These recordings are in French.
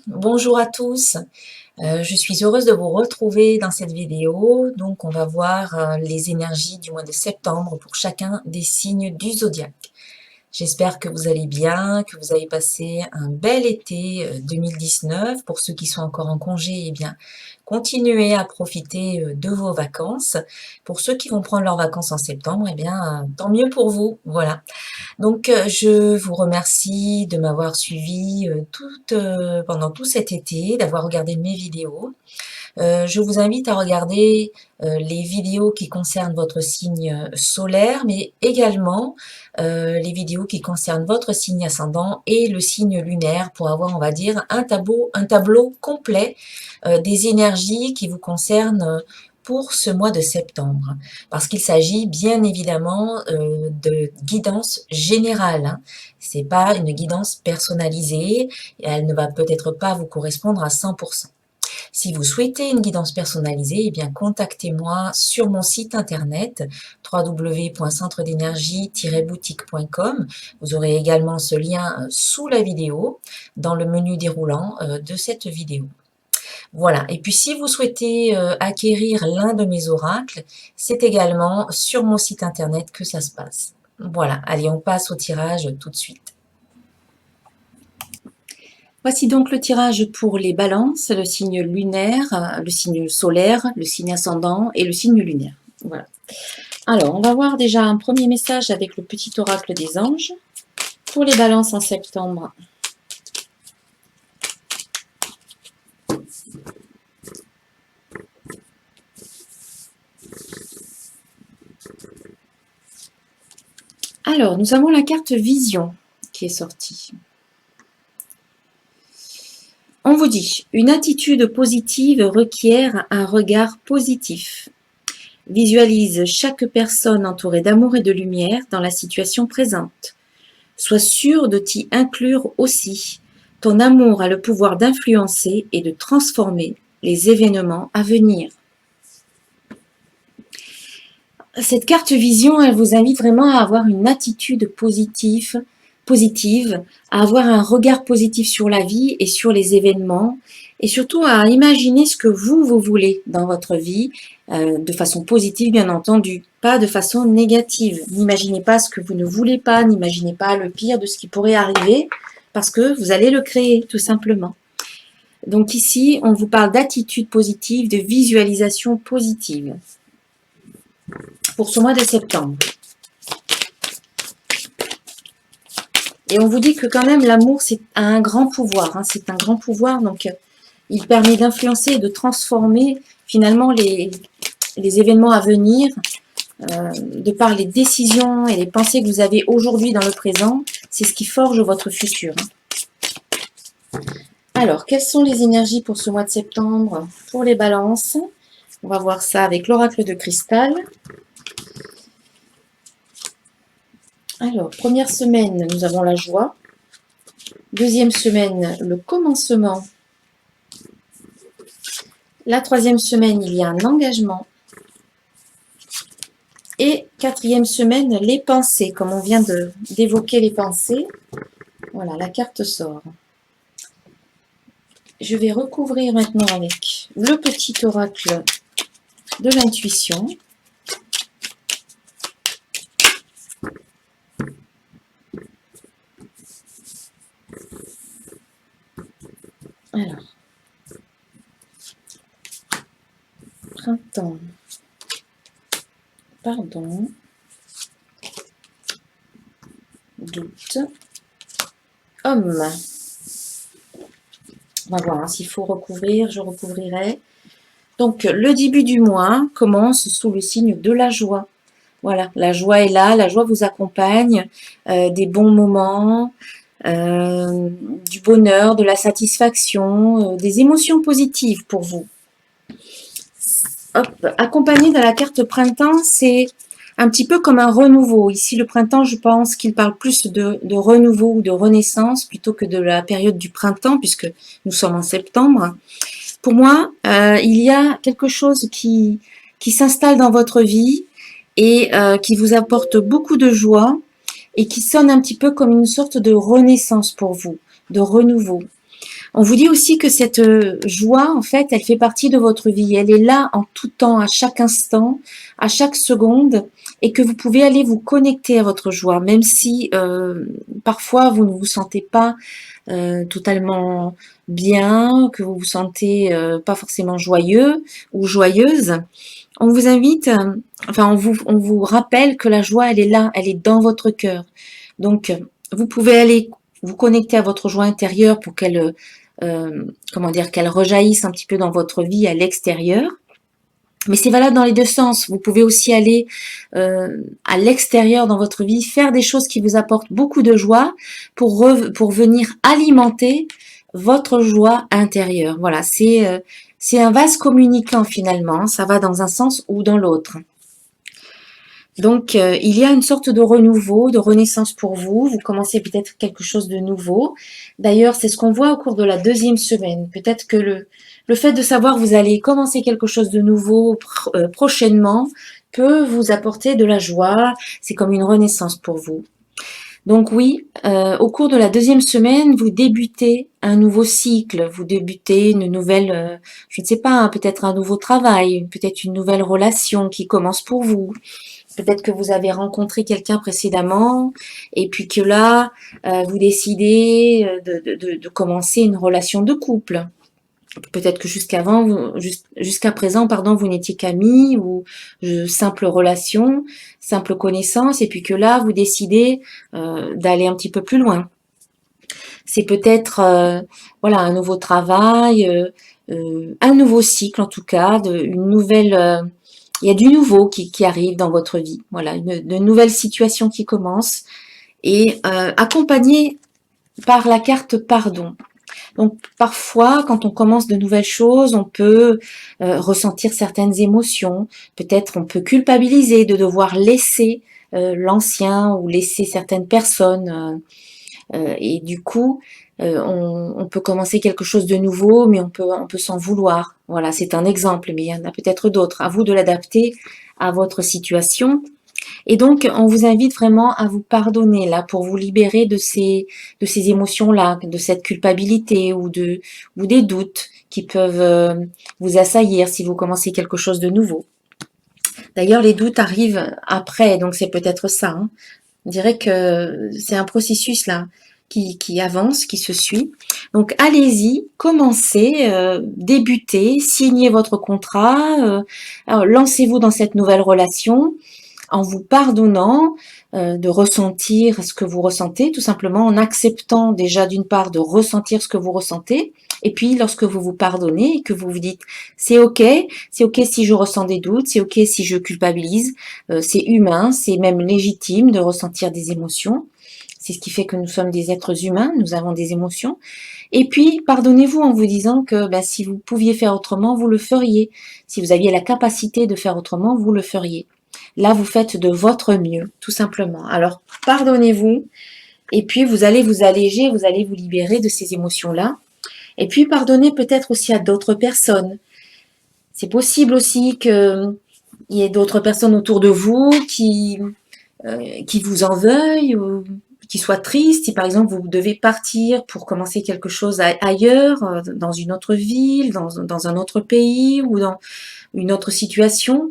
Bonjour à tous. Je suis heureuse de vous retrouver dans cette vidéo. Donc, on va voir les énergies du mois de septembre pour chacun des signes du zodiaque. J'espère que vous allez bien, que vous avez passé un bel été 2019. Pour ceux qui sont encore en congé, eh bien, continuez à profiter de vos vacances. Pour ceux qui vont prendre leurs vacances en septembre, eh bien, tant mieux pour vous. Voilà. Donc, je vous remercie de m'avoir suivi pendant tout cet été, d'avoir regardé mes vidéos. Je vous invite à regarder les vidéos qui concernent votre signe solaire, mais également les vidéos qui concernent votre signe ascendant et le signe lunaire pour avoir, on va dire, un tableau complet des énergies qui vous concernent pour ce mois de septembre. Parce qu'il s'agit bien évidemment de guidance générale, hein. C'est pas une guidance personnalisée, et elle ne va peut-être pas vous correspondre à 100%. Si vous souhaitez une guidance personnalisée, eh bien contactez-moi sur mon site internet www.centredénergie-boutique.com. Vous aurez également ce lien sous la vidéo, dans le menu déroulant de cette vidéo. Voilà, et puis si vous souhaitez acquérir l'un de mes oracles, c'est également sur mon site internet que ça se passe. Voilà, allez, on passe au tirage tout de suite. Voici donc le tirage pour les balances, le signe lunaire, le signe solaire, le signe ascendant et le signe lunaire. Voilà. Alors, on va voir déjà un premier message avec le petit oracle des anges pour les balances en septembre. Alors, nous avons la carte Vision qui est sortie. On vous dit, une attitude positive requiert un regard positif. Visualise chaque personne entourée d'amour et de lumière dans la situation présente. Sois sûr de t'y inclure aussi. Ton amour a le pouvoir d'influencer et de transformer les événements à venir. Cette carte Vision, elle vous invite vraiment à avoir une attitude positive, à avoir un regard positif sur la vie et sur les événements, et surtout à imaginer ce que vous voulez dans votre vie, de façon positive bien entendu, pas de façon négative. N'imaginez pas ce que vous ne voulez pas, n'imaginez pas le pire de ce qui pourrait arriver, parce que vous allez le créer tout simplement. Donc ici, on vous parle d'attitude positive, de visualisation positive pour ce mois de septembre. Et on vous dit que quand même l'amour a un grand pouvoir, hein, c'est un grand pouvoir, donc il permet d'influencer et de transformer finalement les événements à venir, de par les décisions et les pensées que vous avez aujourd'hui dans le présent, c'est ce qui forge votre futur. Alors, quelles sont les énergies pour ce mois de septembre pour les balances? On va voir ça avec l'oracle de cristal. Alors, première semaine, nous avons la joie. Deuxième semaine, le commencement. La troisième semaine, il y a un engagement. Et quatrième semaine, les pensées, comme on vient d'évoquer les pensées. Voilà, la carte sort. Je vais recouvrir maintenant avec le petit oracle de l'intuition. Alors, printemps, pardon, doute, homme. On va voir, hein, s'il faut recouvrir, je recouvrirai. Donc, le début du mois commence sous le signe de la joie. Voilà, la joie est là, la joie vous accompagne, des bons moments, du bonheur, de la satisfaction, des émotions positives pour vous. Hop, accompagné de la carte printemps, c'est un petit peu comme un renouveau. Ici, le printemps, je pense qu'il parle plus de renouveau ou de renaissance plutôt que de la période du printemps, puisque nous sommes en septembre. Pour moi, il y a quelque chose qui s'installe dans votre vie et qui vous apporte beaucoup de joie et qui sonne un petit peu comme une sorte de renaissance pour vous, de renouveau. On vous dit aussi que cette joie, en fait, elle fait partie de votre vie. Elle est là en tout temps, à chaque instant, à chaque seconde, et que vous pouvez aller vous connecter à votre joie, même si parfois vous ne vous sentez pas totalement bien, que vous vous sentez pas forcément joyeux ou joyeuse. On vous invite, on vous rappelle que la joie, elle est là, elle est dans votre cœur. Donc, vous pouvez aller vous connecter à votre joie intérieure pour qu'elle, qu'elle rejaillisse un petit peu dans votre vie à l'extérieur. Mais c'est valable dans les deux sens. Vous pouvez aussi aller à l'extérieur dans votre vie, faire des choses qui vous apportent beaucoup de joie pour venir alimenter votre joie intérieure. Voilà, c'est un vase communicant finalement. Ça va dans un sens ou dans l'autre. Donc, il y a une sorte de renouveau, de renaissance pour vous. Vous commencez peut-être quelque chose de nouveau. D'ailleurs, c'est ce qu'on voit au cours de la deuxième semaine. Peut-être que le fait de savoir que vous allez commencer quelque chose de nouveau prochainement peut vous apporter de la joie. C'est comme une renaissance pour vous. Donc oui, au cours de la deuxième semaine, vous débutez un nouveau cycle, vous débutez une nouvelle, je ne sais pas, peut-être un nouveau travail, peut-être une nouvelle relation qui commence pour vous. Peut-être que vous avez rencontré quelqu'un précédemment et puis que là, vous décidez de commencer une relation de couple. Peut-être que jusqu'à présent, pardon, vous n'étiez qu'amis ou simple relation, simple connaissance, et puis que là, vous décidez d'aller un petit peu plus loin. C'est peut-être voilà, un nouveau travail, un nouveau cycle en tout cas, une nouvelle il y a du nouveau qui arrive dans votre vie. Voilà, de nouvelles situations qui commencent et accompagnées par la carte pardon. Donc parfois, quand on commence de nouvelles choses, on peut ressentir certaines émotions. Peut-être on peut culpabiliser de devoir laisser l'ancien ou laisser certaines personnes. Et du coup, on peut commencer quelque chose de nouveau, mais on peut s'en vouloir. Voilà, c'est un exemple, mais il y en a peut-être d'autres. À vous de l'adapter à votre situation. Et donc, on vous invite vraiment à vous pardonner là pour vous libérer de ces émotions-là, de cette culpabilité ou des doutes qui peuvent vous assaillir si vous commencez quelque chose de nouveau. D'ailleurs, les doutes arrivent après, donc c'est peut-être ça. Hein. On dirait que c'est un processus là qui avance, qui se suit. Donc allez-y, commencez, débutez, signez votre contrat, lancez-vous dans cette nouvelle relation en vous pardonnant de ressentir ce que vous ressentez, tout simplement en acceptant déjà d'une part de ressentir ce que vous ressentez, et puis lorsque vous vous pardonnez et que vous vous dites c'est ok si je ressens des doutes, c'est ok si je culpabilise, c'est humain, c'est même légitime de ressentir des émotions. C'est ce qui fait que nous sommes des êtres humains, nous avons des émotions. Et puis, pardonnez-vous en vous disant que si vous pouviez faire autrement, vous le feriez. Si vous aviez la capacité de faire autrement, vous le feriez. Là, vous faites de votre mieux, tout simplement. Alors, pardonnez-vous, et puis vous allez vous alléger, vous allez vous libérer de ces émotions-là. Et puis, pardonnez peut-être aussi à d'autres personnes. C'est possible aussi qu'il y ait d'autres personnes autour de vous qui vous en veuillent ou qui soient tristes. Si par exemple vous devez partir pour commencer quelque chose ailleurs, dans une autre ville, dans un autre pays ou dans une autre situation,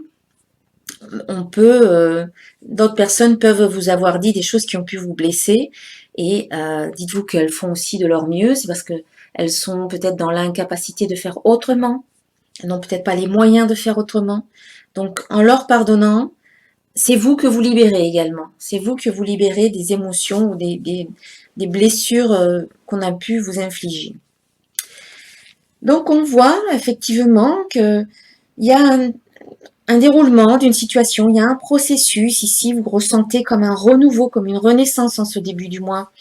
d'autres personnes peuvent vous avoir dit des choses qui ont pu vous blesser et dites-vous qu'elles font aussi de leur mieux, c'est parce qu'elles sont peut-être dans l'incapacité de faire autrement, elles n'ont peut-être pas les moyens de faire autrement. Donc en leur pardonnant, c'est vous que vous libérez également, c'est vous que vous libérez des émotions ou des blessures qu'on a pu vous infliger. Donc on voit effectivement qu'il y a un déroulement d'une situation, il y a un processus ici, vous ressentez comme un renouveau, comme une renaissance en ce début du mois,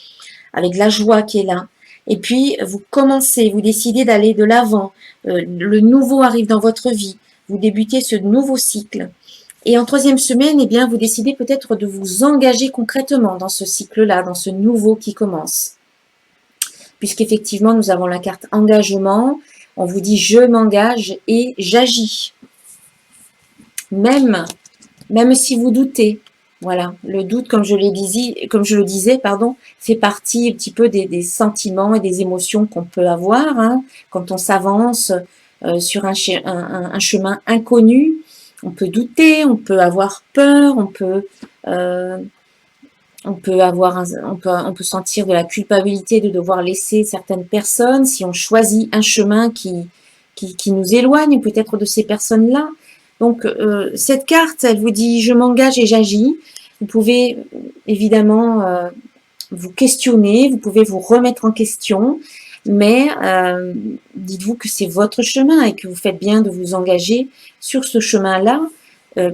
avec la joie qui est là. Et puis, vous commencez, vous décidez d'aller de l'avant, le nouveau arrive dans votre vie, vous débutez ce nouveau cycle. Et en troisième semaine, eh bien, vous décidez peut-être de vous engager concrètement dans ce cycle-là, dans ce nouveau qui commence. Puisqu'effectivement, nous avons la carte engagement, on vous dit je m'engage et j'agis. Même si vous doutez, Voilà, le doute, comme je le disais, pardon, fait partie un petit peu des sentiments et des émotions qu'on peut avoir hein, quand on s'avance sur un chemin inconnu. On peut douter, on peut avoir peur, euh, on peut sentir de la culpabilité de devoir laisser certaines personnes si on choisit un chemin qui nous éloigne peut-être de ces personnes-là. Donc, cette carte, elle vous dit, je m'engage et j'agis. Vous pouvez évidemment vous questionner, vous pouvez vous remettre en question, mais dites-vous que c'est votre chemin et que vous faites bien de vous engager sur ce chemin-là,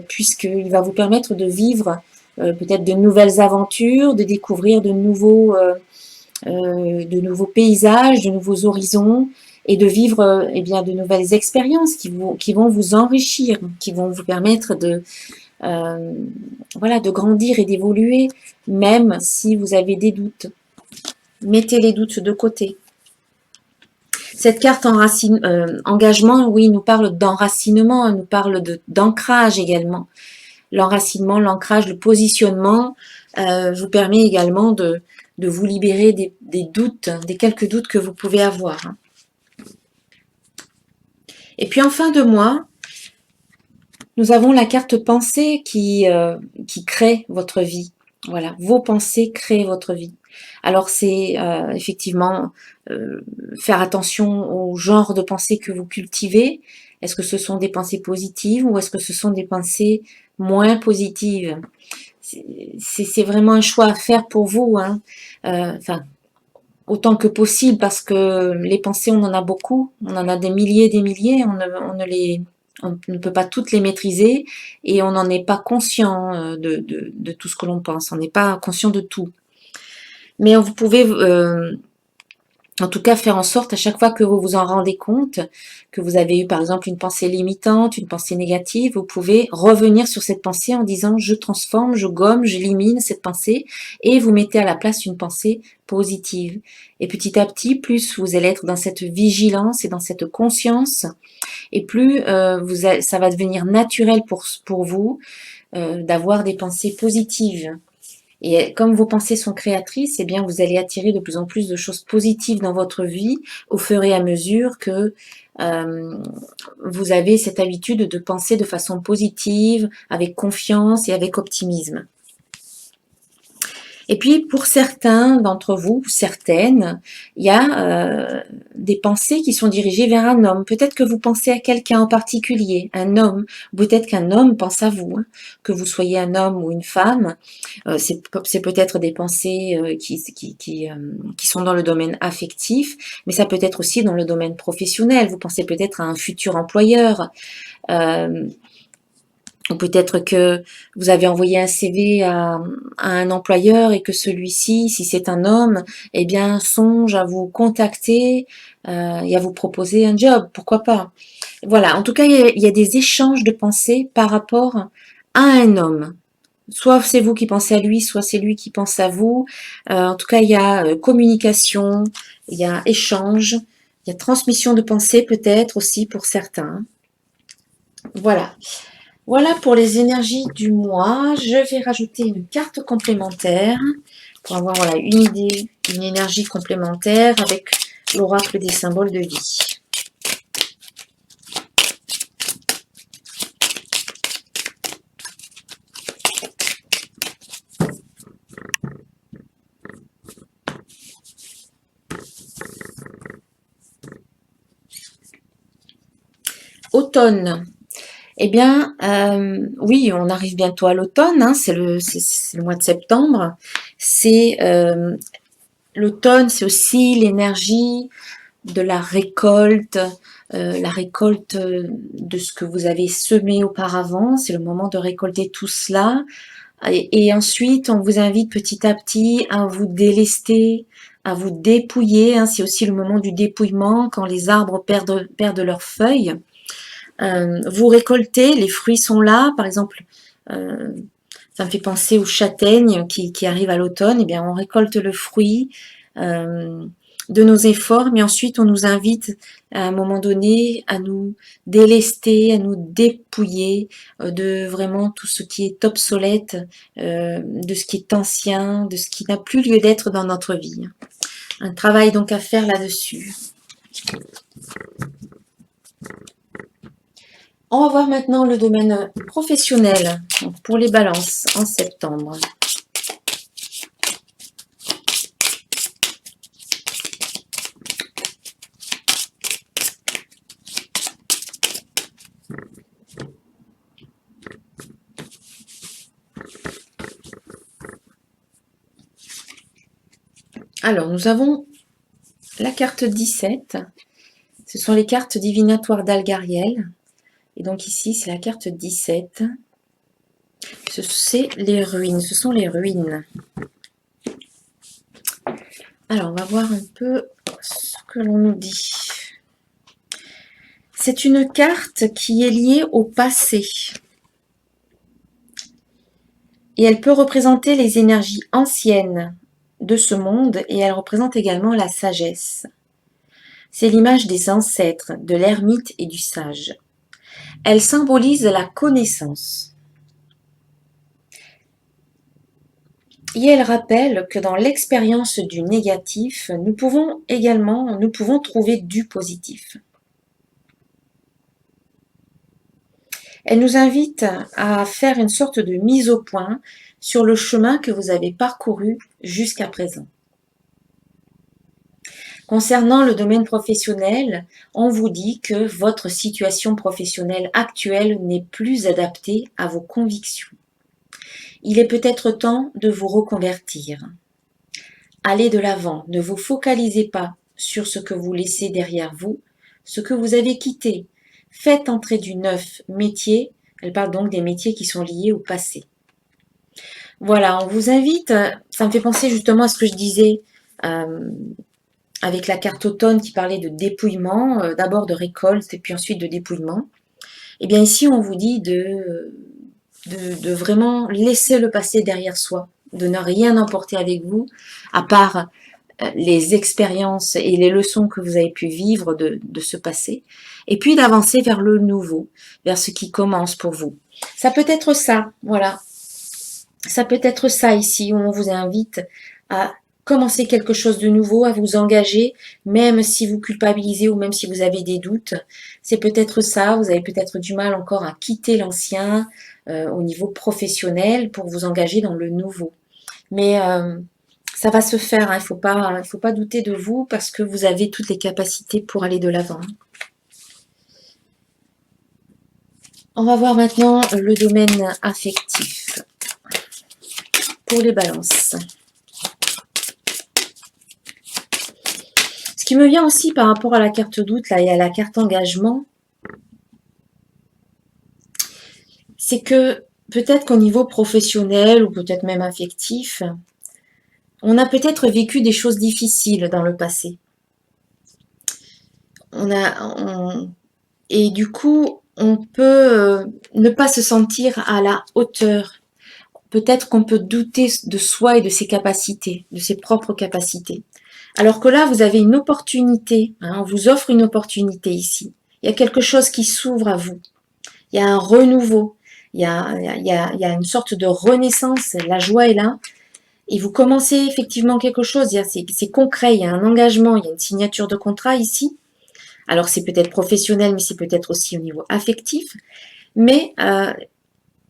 puisqu'il va vous permettre de vivre peut-être de nouvelles aventures, de découvrir de nouveaux paysages, de nouveaux horizons et de vivre eh bien, de nouvelles expériences qui vont vous enrichir, qui vont vous permettre euh, voilà, de grandir et d'évoluer, même si vous avez des doutes. Mettez les doutes de côté. Cette carte engagement, oui, nous parle d'enracinement, nous parle d'ancrage également. L'enracinement, l'ancrage, le positionnement vous permet également de vous libérer des doutes, des quelques doutes que vous pouvez avoir. Et puis en fin de mois, nous avons la carte pensée qui crée votre vie. Voilà, vos pensées créent votre vie. Alors c'est effectivement faire attention au genre de pensée que vous cultivez. Est-ce que ce sont des pensées positives ou est-ce que ce sont des pensées moins positives? C'est vraiment un choix à faire pour vous. Hein. Enfin, autant que possible parce que les pensées, on en a beaucoup. On en a des milliers. On ne peut pas toutes les maîtriser et on n'en est pas conscient de tout ce que l'on pense. On n'est pas conscient de tout. Mais vous pouvez en tout cas faire en sorte à chaque fois que vous vous en rendez compte, que vous avez eu par exemple une pensée limitante, une pensée négative, vous pouvez revenir sur cette pensée en disant je transforme, je gomme, j'élimine cette pensée et vous mettez à la place une pensée positive. Et petit à petit, plus vous allez être dans cette vigilance et dans cette conscience, et plus ça va devenir naturel pour vous d'avoir des pensées positives. Et comme vos pensées sont créatrices, eh bien, vous allez attirer de plus en plus de choses positives dans votre vie au fur et à mesure que euh, vous avez cette habitude de penser de façon positive, avec confiance et avec optimisme. Et puis, pour certains d'entre vous, certaines, il y a des pensées qui sont dirigées vers un homme. Peut-être que vous pensez à quelqu'un en particulier, un homme. Peut-être qu'un homme pense à vous, hein. Que vous soyez un homme ou une femme. C'est peut-être des pensées qui sont dans le domaine affectif, mais ça peut être aussi dans le domaine professionnel. Vous pensez peut-être à un futur employeur. Euh, ou peut-être que vous avez envoyé un CV à un employeur et que celui-ci, si c'est un homme, eh bien songe à vous contacter et à vous proposer un job. Pourquoi pas? Voilà, en tout cas, il y a des échanges de pensées par rapport à un homme. Soit c'est vous qui pensez à lui, soit c'est lui qui pense à vous. En tout cas, il y a communication, il y a échange, il y a transmission de pensée peut-être aussi pour certains. Voilà. Voilà pour les énergies du mois. Je vais rajouter une carte complémentaire pour avoir voilà, une idée, une énergie complémentaire avec l'oracle des symboles de vie. Automne. Eh bien, oui, on arrive bientôt à l'automne, hein, c'est le mois de septembre. C'est l'automne, c'est aussi l'énergie de la récolte de ce que vous avez semé auparavant. C'est le moment de récolter tout cela. Et ensuite, on vous invite petit à petit à vous délester, à vous dépouiller. Hein. C'est aussi le moment du dépouillement quand les arbres perdent leurs feuilles. Vous récoltez, les fruits sont là. Par exemple, euh, ça me fait penser aux châtaignes qui arrivent à l'automne. Eh bien, on récolte le fruit. Euh, de nos efforts, mais ensuite on nous invite à un moment donné à nous délester, à nous dépouiller de vraiment tout ce qui est obsolète, de ce qui est ancien, de ce qui n'a plus lieu d'être dans notre vie. Un travail donc à faire là-dessus. On va voir maintenant le domaine professionnel pour les balances en septembre. Alors, nous avons la carte 17. Ce sont les cartes divinatoires d'Algariel. Et donc ici, c'est la carte 17. C'est les ruines. Ce sont les ruines. Alors, on va voir un peu ce que l'on nous dit. C'est une carte qui est liée au passé. Et elle peut représenter les énergies anciennes de ce monde et elle représente également la sagesse. C'est l'image des ancêtres, de l'ermite et du sage. Elle symbolise la connaissance. Et elle rappelle que dans l'expérience du négatif, nous pouvons trouver du positif. Elle nous invite à faire une sorte de mise au point sur le chemin que vous avez parcouru jusqu'à présent. Concernant le domaine professionnel, on vous dit que votre situation professionnelle actuelle n'est plus adaptée à vos convictions. Il est peut-être temps de vous reconvertir. Allez de l'avant, ne vous focalisez pas sur ce que vous laissez derrière vous, ce que vous avez quitté. Faites entrer du neuf métier. Elle parle donc des métiers qui sont liés au passé. Voilà, on vous invite, ça me fait penser justement à ce que je disais avec la carte automne qui parlait de dépouillement, d'abord de récolte et puis ensuite de dépouillement. Et bien ici, on vous dit de vraiment laisser le passé derrière soi, de ne rien emporter avec vous, à part les expériences et les leçons que vous avez pu vivre de ce passé, et puis d'avancer vers le nouveau, vers ce qui commence pour vous. Ça peut être ça, voilà. Ça peut être ça ici, où on vous invite à commencer quelque chose de nouveau, à vous engager, même si vous culpabilisez ou même si vous avez des doutes. C'est peut-être ça, vous avez peut-être du mal encore à quitter l'ancien au niveau professionnel pour vous engager dans le nouveau. Mais ça va se faire, hein. Il faut pas douter de vous parce que vous avez toutes les capacités pour aller de l'avant. On va voir maintenant le domaine affectif pour les balances. Ce qui me vient aussi par rapport à la carte doute là, et à la carte engagement, c'est que peut-être qu'au niveau professionnel ou peut-être même affectif, on a peut-être vécu des choses difficiles dans le passé. Et du coup, on peut ne pas se sentir à la hauteur. Peut-être qu'on peut douter de soi et de ses capacités, de ses propres capacités. Alors que là, vous avez une opportunité, hein, on vous offre une opportunité ici. Il y a quelque chose qui s'ouvre à vous. Il y a un renouveau. Il y a une sorte de renaissance. La joie est là. Et vous commencez effectivement quelque chose. C'est concret. Il y a un engagement. Il y a une signature de contrat ici. Alors, c'est peut-être professionnel, mais c'est peut-être aussi au niveau affectif. Mais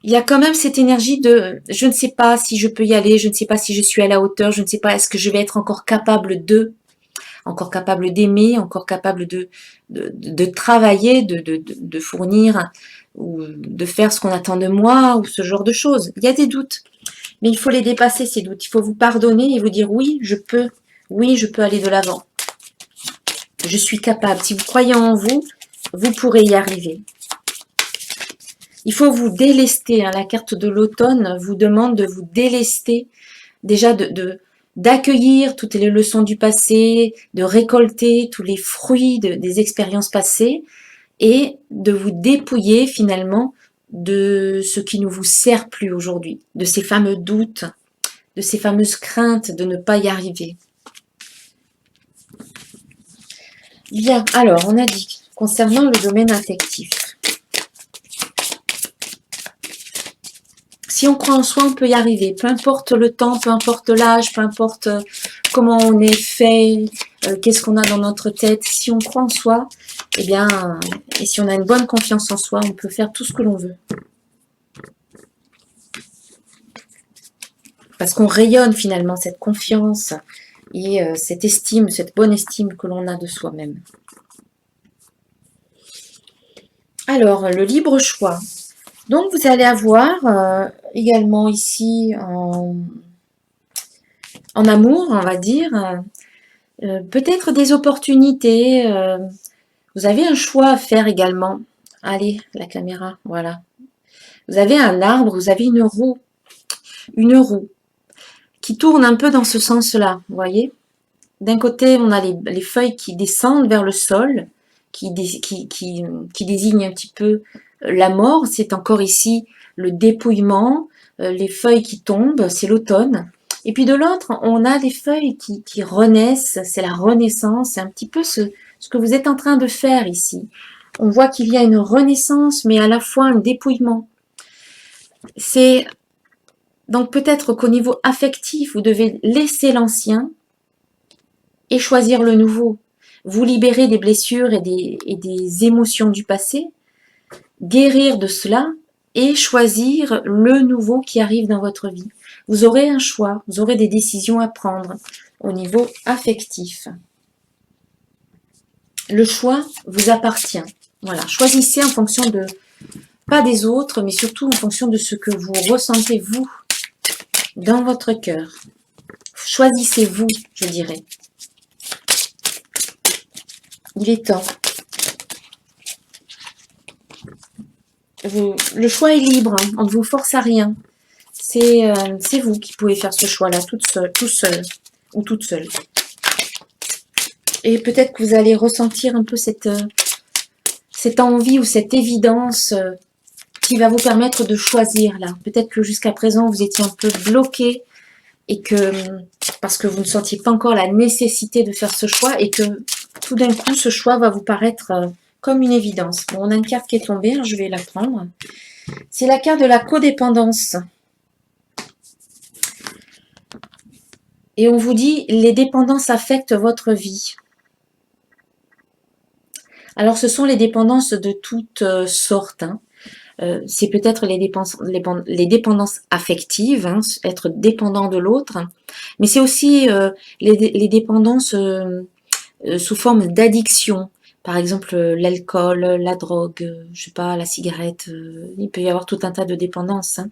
il y a quand même cette énergie de je ne sais pas si je peux y aller, je ne sais pas si je suis à la hauteur, je ne sais pas est-ce que je vais être encore capable d'aimer, encore capable de travailler, de fournir ou de faire ce qu'on attend de moi ou ce genre de choses. Il y a des doutes, mais il faut les dépasser ces doutes. Il faut vous pardonner et vous dire oui, je peux aller de l'avant. Je suis capable. Si vous croyez en vous, vous pourrez y arriver. Il faut vous délester. Hein. La carte de l'automne vous demande de vous délester, déjà d'accueillir toutes les leçons du passé, de récolter tous les fruits des expériences passées et de vous dépouiller finalement de ce qui ne vous sert plus aujourd'hui, de ces fameux doutes, de ces fameuses craintes de ne pas y arriver. Bien, alors on a dit, concernant le domaine affectif, si on croit en soi, on peut y arriver, peu importe le temps, peu importe l'âge, peu importe comment on est fait, qu'est-ce qu'on a dans notre tête, si on croit en soi, eh bien, et si on a une bonne confiance en soi, on peut faire tout ce que l'on veut. Parce qu'on rayonne finalement cette confiance et cette estime, cette bonne estime que l'on a de soi-même. Alors, le libre choix. Donc, vous allez avoir également ici en amour, on va dire, peut-être des opportunités. Vous avez un choix à faire également. Allez, la caméra, voilà. Vous avez un arbre, vous avez une roue qui tourne un peu dans ce sens-là, vous voyez. D'un côté, on a les feuilles qui descendent vers le sol, qui désignent un petit peu la mort. C'est encore ici le dépouillement, les feuilles qui tombent, c'est l'automne. Et puis de l'autre, on a des feuilles qui renaissent, c'est la renaissance, c'est un petit peu ce que vous êtes en train de faire ici. On voit qu'il y a une renaissance, mais à la fois un dépouillement. C'est donc peut-être qu'au niveau affectif, vous devez laisser l'ancien et choisir le nouveau. Vous libérer des blessures et des émotions du passé, guérir de cela et choisir le nouveau qui arrive dans votre vie. Vous aurez un choix, vous aurez des décisions à prendre au niveau affectif. Le choix vous appartient. Voilà, choisissez en fonction de, pas des autres, mais surtout en fonction de ce que vous ressentez vous dans votre cœur. Choisissez-vous, je dirais. Il est temps. Le choix est libre, hein, on ne vous force à rien. C'est vous qui pouvez faire ce choix-là tout seul ou toute seule. Et peut-être que vous allez ressentir un peu cette envie ou cette évidence qui va vous permettre de choisir là. Peut-être que jusqu'à présent, vous étiez un peu bloqué et que parce que vous ne sentiez pas encore la nécessité de faire ce choix et que tout d'un coup, ce choix va vous paraître comme une évidence. Bon, on a une carte qui est tombée, je vais la prendre. C'est la carte de la codépendance. Et on vous dit, les dépendances affectent votre vie. Alors, ce sont les dépendances de toutes sortes. Hein. C'est peut-être les dépendances affectives, hein, être dépendant de l'autre, mais c'est aussi les dépendances sous forme d'addiction. Par exemple, l'alcool, la drogue, je sais pas, la cigarette, il peut y avoir tout un tas de dépendances. Hein.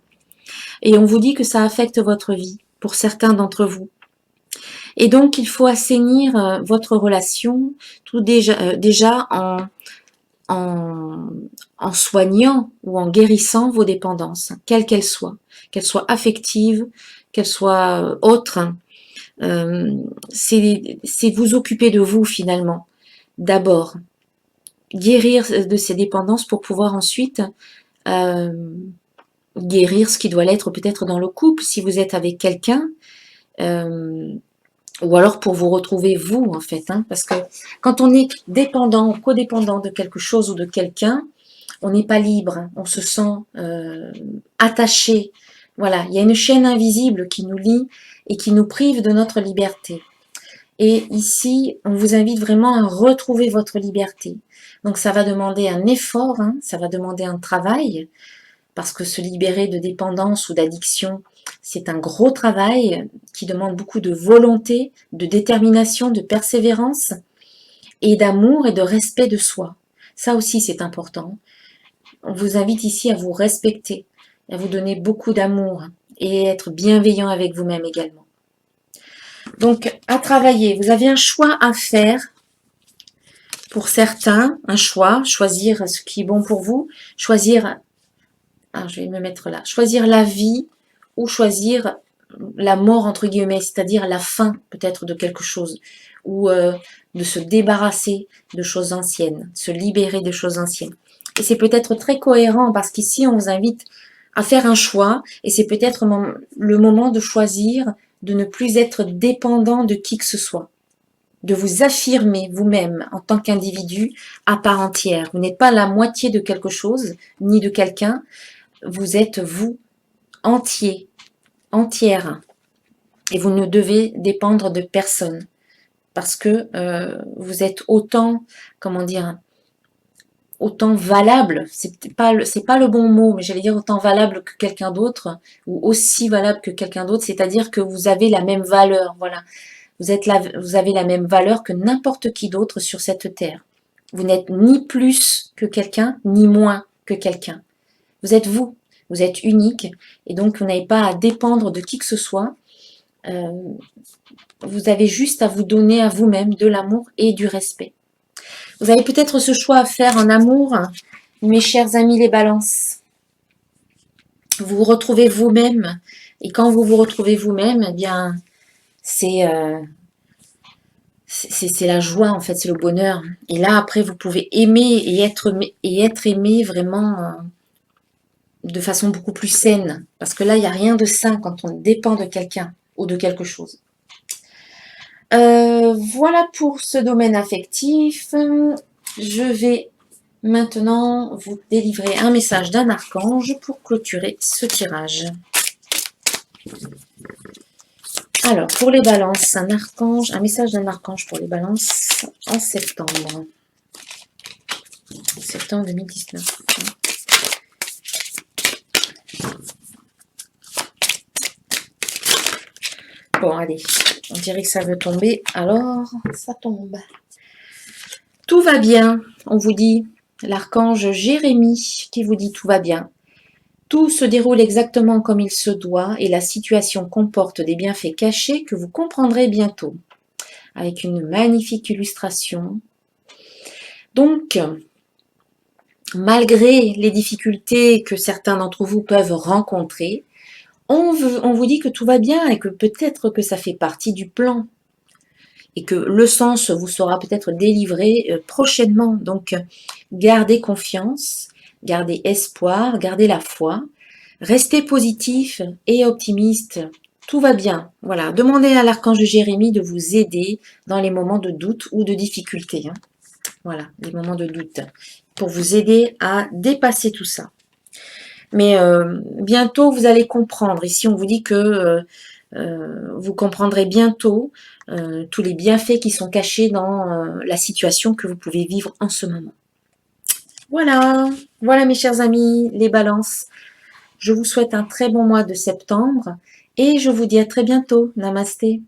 Et on vous dit que ça affecte votre vie, pour certains d'entre vous. Et donc, il faut assainir votre relation tout déjà en soignant ou en guérissant vos dépendances, quelles qu'elles soient affectives, qu'elles soient autres. C'est vous occuper de vous finalement, d'abord. Guérir de ces dépendances pour pouvoir ensuite guérir ce qui doit l'être peut-être dans le couple, si vous êtes avec quelqu'un. Ou alors pour vous retrouver vous en fait, hein, parce que quand on est dépendant ou codépendant de quelque chose ou de quelqu'un, on n'est pas libre, on se sent attaché. Voilà, il y a une chaîne invisible qui nous lie et qui nous prive de notre liberté. Et ici, on vous invite vraiment à retrouver votre liberté. Donc ça va demander un effort, hein, ça va demander un travail, parce que se libérer de dépendance ou d'addiction, c'est un gros travail qui demande beaucoup de volonté, de détermination, de persévérance et d'amour et de respect de soi. Ça aussi, c'est important. On vous invite ici à vous respecter, à vous donner beaucoup d'amour et être bienveillant avec vous-même également. Donc, à travailler, vous avez un choix à faire. Pour certains, un choix, choisir ce qui est bon pour vous, choisir, je vais me mettre là, choisir la vie ou choisir la mort entre guillemets, c'est-à-dire la fin peut-être de quelque chose, ou de se débarrasser de choses anciennes, se libérer de choses anciennes. Et c'est peut-être très cohérent parce qu'ici on vous invite à faire un choix et c'est peut-être le moment de choisir de ne plus être dépendant de qui que ce soit. de vous affirmer vous-même en tant qu'individu à part entière. Vous n'êtes pas la moitié de quelque chose, ni de quelqu'un. Vous êtes vous, entier, entière. Et vous ne devez dépendre de personne. Parce que vous êtes autant, comment dire, autant valable, c'est pas le bon mot, mais j'allais dire autant valable que quelqu'un d'autre, ou aussi valable que quelqu'un d'autre, c'est-à-dire que vous avez la même valeur, voilà. Vous avez la même valeur que n'importe qui d'autre sur cette terre. Vous n'êtes ni plus que quelqu'un, ni moins que quelqu'un. Vous êtes unique, et donc vous n'avez pas à dépendre de qui que ce soit. Vous avez juste à vous donner à vous-même de l'amour et du respect. Vous avez peut-être ce choix à faire en amour, mes chers amis les balances. Vous vous retrouvez vous-même, et quand vous vous retrouvez vous-même, eh bien, c'est la joie, en fait, c'est le bonheur. Et là, après, vous pouvez aimer et être aimé vraiment de façon beaucoup plus saine. Parce que là, il n'y a rien de sain quand on dépend de quelqu'un ou de quelque chose. Voilà pour ce domaine affectif. Je vais maintenant vous délivrer un message d'un archange pour clôturer ce tirage. Alors, pour les balances, un message d'un archange pour les balances en septembre. Septembre 2019. Bon, allez, on dirait que ça veut tomber, alors ça tombe. Tout va bien, on vous dit, l'archange Jérémie qui vous dit tout va bien. Tout se déroule exactement comme il se doit et la situation comporte des bienfaits cachés que vous comprendrez bientôt. Avec une magnifique illustration. Donc, malgré les difficultés que certains d'entre vous peuvent rencontrer, on vous dit que tout va bien et que peut-être que ça fait partie du plan et que le sens vous sera peut-être délivré prochainement. Donc, gardez confiance, gardez espoir, gardez la foi, restez positif et optimiste. Tout va bien. Voilà. Demandez à l'archange Jérémie de vous aider dans les moments de doute ou de difficulté. Hein. Voilà, les moments de doute. Pour vous aider à dépasser tout ça. Mais bientôt, vous allez comprendre. Ici, on vous dit que vous comprendrez bientôt tous les bienfaits qui sont cachés dans la situation que vous pouvez vivre en ce moment. Voilà, voilà mes chers amis, les balances. Je vous souhaite un très bon mois de septembre et je vous dis à très bientôt. Namasté.